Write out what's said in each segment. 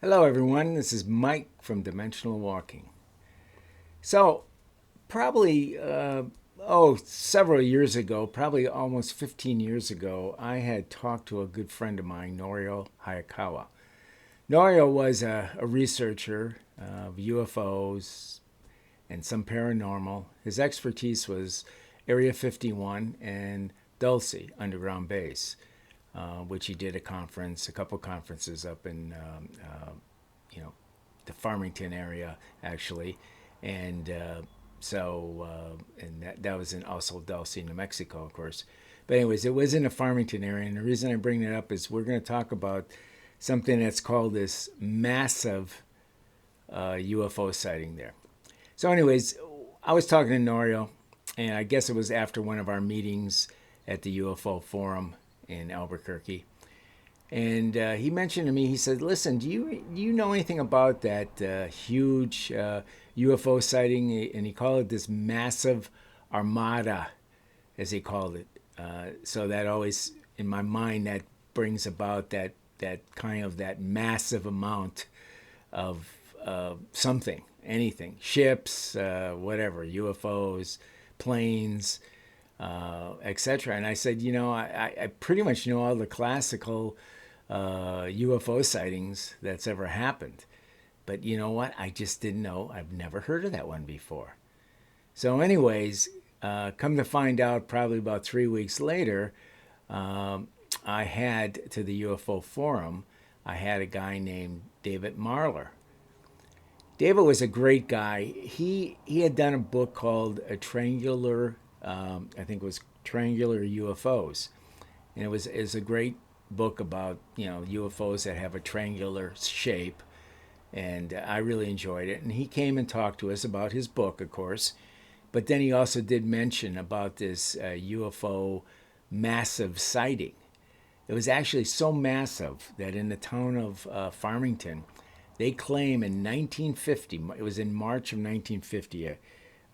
Hello, everyone. This is Mike from Dimensional Walking. So, probably, several years ago, probably almost 15 years ago, I had talked to a good friend of mine, Norio Hayakawa. Norio was a researcher of UFOs and some paranormal. His expertise was Area 51 and Dulce underground base, which he did a couple conferences up in you know, the Farmington area actually, and and that was in also Dulce, New Mexico, of course. But anyways, it was in the Farmington area, and the reason I bring that up is we're going to talk about something that's called this massive UFO sighting there. So, anyways, I was talking to Norio, and I guess it was after one of our meetings at the UFO Forum in Albuquerque. And he mentioned to me, he said, "Listen, do you know anything about that huge UFO sighting?" And he called it this massive armada, as he called it. So that always, in my mind, that brings about that kind of that massive amount of something, anything, ships, whatever, UFOs, planes, etc. And I said, I pretty much know all the classical UFO sightings that's ever happened. But you know what? I just didn't know. I've never heard of that one before. So, anyways, come to find out, probably about 3 weeks later, I had to the UFO forum, I had a guy named David Marler. David was a great guy. He had done a book called A Triangular, I think it was Triangular UFOs, and it was a great book about UFOs that have a triangular shape, and I really enjoyed it. And he came and talked to us about his book, of course, but then he also did mention about this UFO massive sighting. It was actually so massive that in the town of Farmington, they claim in 1950, it was in March of 1950,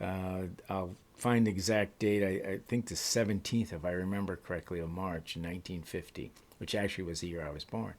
I'll find the exact date, I think the 17th, if I remember correctly, of March 1950, which actually was the year I was born.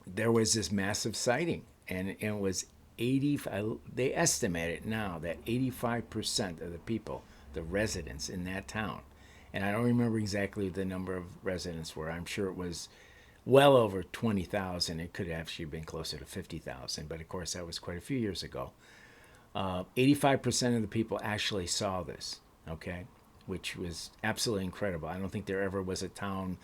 There was this massive sighting, and it was 80, they estimate it now that 85% of the people, the residents in that town, and I don't remember exactly what the number of residents were. I'm sure it was well over 20,000. It could have actually been closer to 50,000, but of course that was quite a few years ago. 85% of the people actually saw this, okay, which was absolutely incredible. I don't think there ever was a town,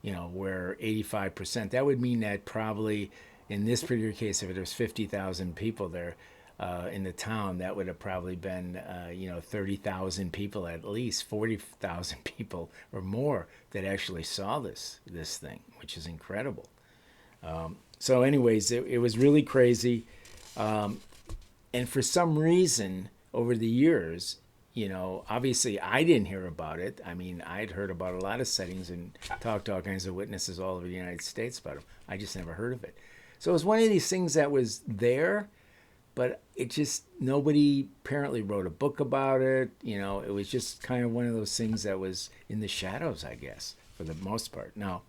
where 85%, that would mean that probably in this particular case, if there was 50,000 people there in the town, that would have probably been, 30,000 people at least, 40,000 people or more that actually saw this thing, which is incredible. So, anyways, it was really crazy. And for some reason, over the years, obviously I didn't hear about it. I mean, I'd heard about a lot of sightings and talked to all kinds of witnesses all over the United States about them. I just never heard of it. So it was one of these things that was there, but it just, nobody apparently wrote a book about it. It was just kind of one of those things that was in the shadows, I guess, for the most part. Now,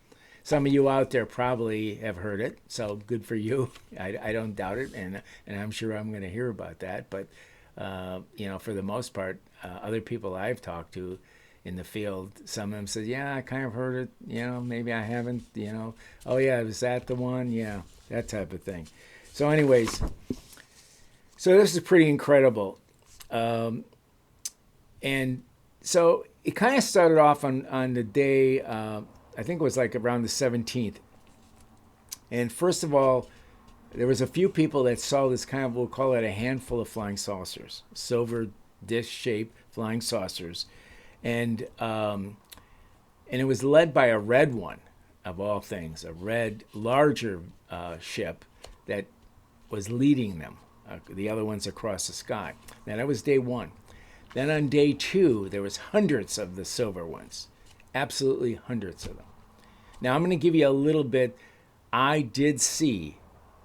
some of you out there probably have heard it, so good for you. I don't doubt it, and I'm sure I'm going to hear about that. But for the most part, other people I've talked to in the field, some of them said, "Yeah, I kind of heard it. Maybe I haven't. Oh yeah, was that the one? Yeah, that type of thing." So, anyways, so this is pretty incredible, and so it kind of started off on the day. I think it was like around the 17th. And first of all, there was a few people that saw this kind of, we'll call it a handful of flying saucers, silver dish-shaped flying saucers, and it was led by a red one, of all things, a red, larger ship that was leading them. The other ones across the sky. Now that was day one. Then on day two, there was hundreds of the silver ones. Absolutely hundreds of them. Now I'm going to give you a little bit. I did see,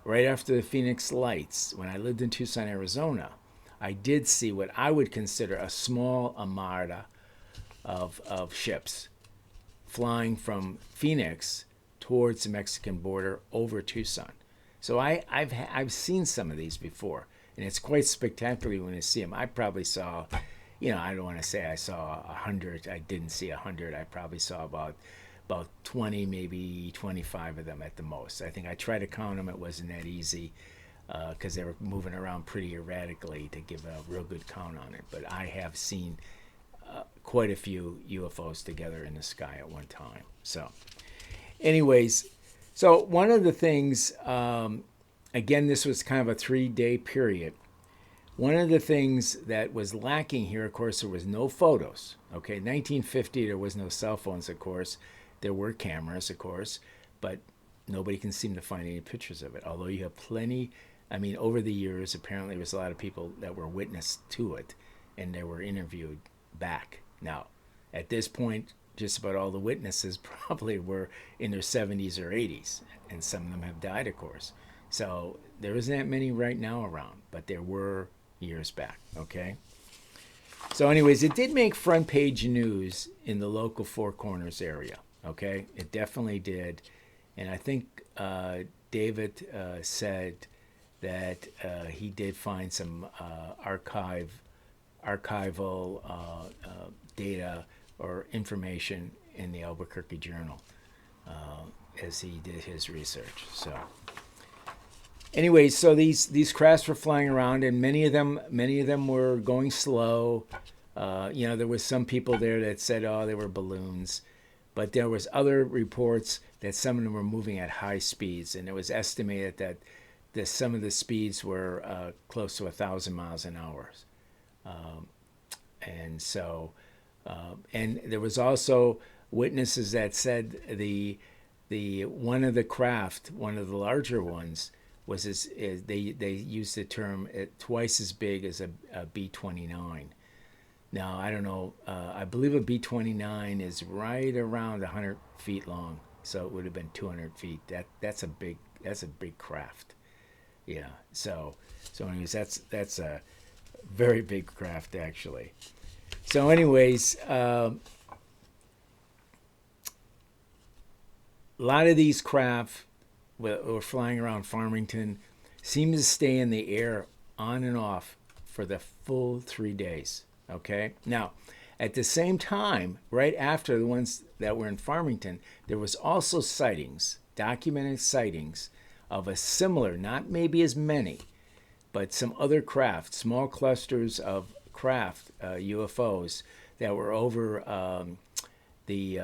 right after the Phoenix Lights, when I lived in Tucson, Arizona, I did see what I would consider a small armada of ships flying from Phoenix towards the Mexican border over Tucson. So I've seen some of these before, and it's quite spectacular when you see them. I probably saw, I don't want to say I saw 100. I didn't see 100. I probably saw about 20, maybe 25 of them at the most. I think I tried to count them. It wasn't that easy because they were moving around pretty erratically to give a real good count on it. But I have seen quite a few UFOs together in the sky at one time. So anyways, so one of the things, again, this was kind of a 3-day period. One of the things that was lacking here, of course, there was no photos. Okay, 1950, there was no cell phones, of course. There were cameras, of course, but nobody can seem to find any pictures of it. Although you have plenty, over the years, apparently there was a lot of people that were witness to it, and they were interviewed back. Now, at this point, just about all the witnesses probably were in their 70s or 80s, and some of them have died, of course. So there isn't that many right now around, but there were years back, okay? So anyways, it did make front page news in the local Four Corners area, okay? It definitely did. And I think David said that he did find some archival data or information in the Albuquerque Journal as he did his research. So anyways, so these crafts were flying around, and many of them were going slow. There was some people there that said, oh, they were balloons, but there was other reports that some of them were moving at high speeds, and it was estimated that some of the speeds were close to 1,000 miles an hour. And so, and there was also witnesses that said the one of the craft, one of the larger ones, was they used the term twice as big as a B-29. Now I don't know. I believe a B-29 is right around 100 feet long, so it would have been 200 feet. That's a big craft. Yeah. So anyways, that's a very big craft actually. So anyways, a lot of these craft were flying around Farmington seemed to stay in the air on and off for the full 3 days. Okay. Now, at the same time, right after the ones that were in Farmington, there was also sightings, documented sightings of a similar, not maybe as many, but some other craft, small clusters of craft, UFOs, that were over the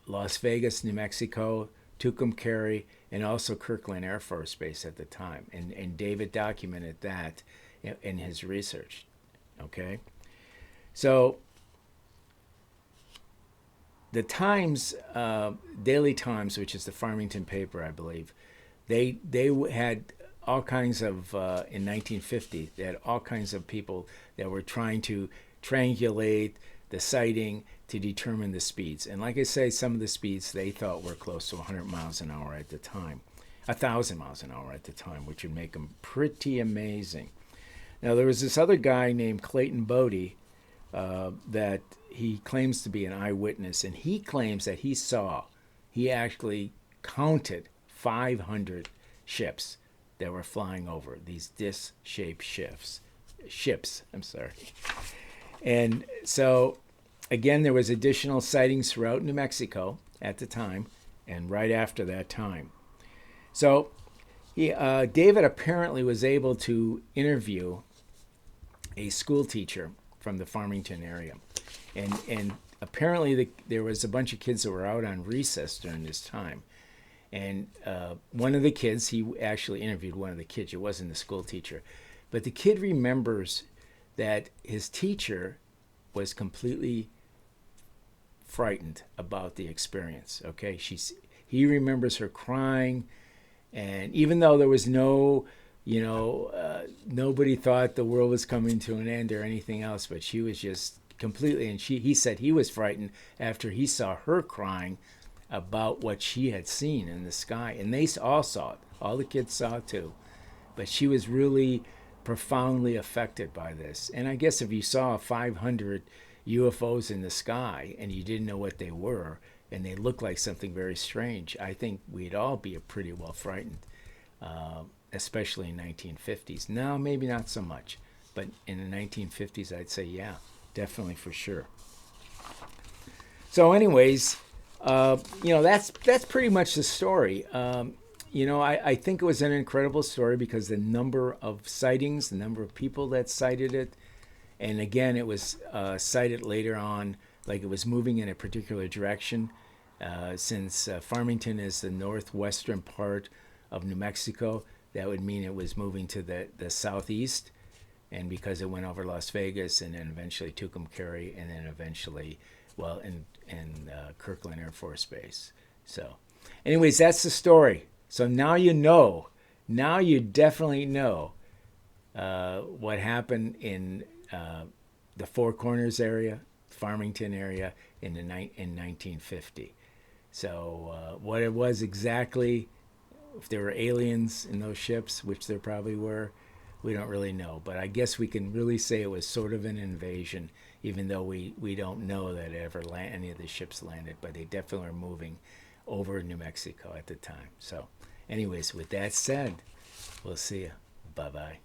Las Vegas, New Mexico, Tucumcari, and also Kirkland Air Force Base at the time. And David documented that in his research. Okay? So the Times, Daily Times, which is the Farmington paper, I believe, they had all kinds of, in 1950, they had all kinds of people that were trying to triangulate the sighting to determine the speeds. And like I say, some of the speeds they thought were close to 100 miles an hour at the time, 1,000 miles an hour at the time, which would make them pretty amazing. Now, there was this other guy named Clayton Bodie that he claims to be an eyewitness, and he claims that he actually counted 500 ships that were flying over, these disc-shaped ships. And so, again, there was additional sightings throughout New Mexico at the time and right after that time. So David apparently was able to interview a school teacher from the Farmington area. And apparently there was a bunch of kids that were out on recess during this time. And one of the kids, he actually interviewed one of the kids. It wasn't the school teacher. But the kid remembers that his teacher was completely frightened about the experience. Okay, he remembers her crying, and even though there was no, nobody thought the world was coming to an end or anything else, but she was just completely, and he said he was frightened after he saw her crying about what she had seen in the sky, and they all saw it. All the kids saw it too, but she was really profoundly affected by this. And I guess if you saw 500 UFOs in the sky and you didn't know what they were, and they look like something very strange, I think we'd all be pretty well frightened, especially in 1950s. Now, maybe not so much, but in the 1950s, I'd say, yeah, definitely for sure. So, anyways, that's pretty much the story. I think it was an incredible story because the number of sightings, the number of people that cited it, and again, it was cited later on, like it was moving in a particular direction. Since Farmington is the northwestern part of New Mexico, that would mean it was moving to the southeast. And because it went over Las Vegas and then eventually Tucumcari and then eventually, well, in Kirkland Air Force Base. So, anyways, that's the story. So now you know. Now you definitely know what happened in the Four Corners area, Farmington area in 1950. So what it was exactly, if there were aliens in those ships, which there probably were, we don't really know. But I guess we can really say it was sort of an invasion, even though we don't know that any of the ships landed. But they definitely were moving over New Mexico at the time. So anyways, with that said, we'll see you. Bye-bye.